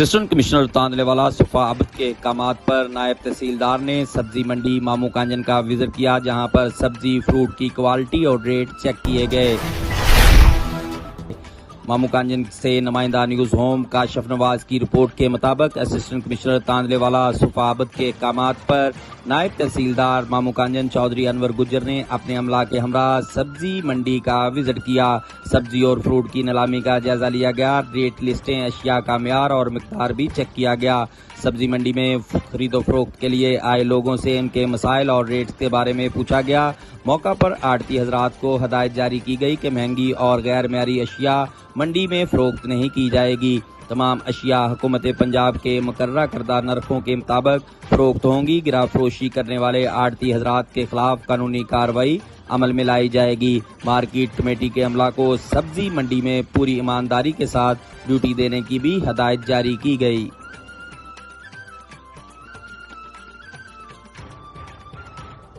Assistant commissioner تاندلے والا صفا عبد کے احکامات پر نائب تحصیلدار نے سبزی منڈی مامو کانجن کا وزٹ کیا، جہاں پر سبزی فروٹ کی کوالٹی اور ریٹ چیک کیے گئے۔ مامو کانجن سے نمائندہ نیوز ہوم کاشف نواز کی رپورٹ کے مطابق اسسٹنٹ کمشنر تاندلے والا صفا عبد کے احکامات پر نائب تحصیلدار مامو کانجن چودھری انور گجر نے اپنے عملہ کے ہمراہ سبزی منڈی کا وزٹ کیا۔ سبزی اور فروٹ کی نیلامی کا جائزہ لیا گیا، ریٹ لسٹیں، اشیاء کا معیار اور مقدار بھی چیک کیا گیا۔ سبزی منڈی میں خرید و فروخت کے لیے آئے لوگوں سے ان کے مسائل اور ریٹس کے بارے میں پوچھا گیا۔ موقع پر آڑتی حضرات کو ہدایت جاری کی گئی کہ مہنگی اور غیر معیاری اشیاء منڈی میں فروخت نہیں کی جائے گی۔ تمام اشیاء حکومت پنجاب کے مقررہ کردہ نرخوں کے مطابق فروخت ہوں گی۔ گرا فروشی کرنے والے آڑتی حضرات کے خلاف قانونی کارروائی عمل میں لائی جائے گی۔ مارکیٹ کمیٹی کے عملہ کو سبزی منڈی میں پوری ایمانداری کے ساتھ ڈیوٹی دینے کی بھی ہدایت جاری کی گئی۔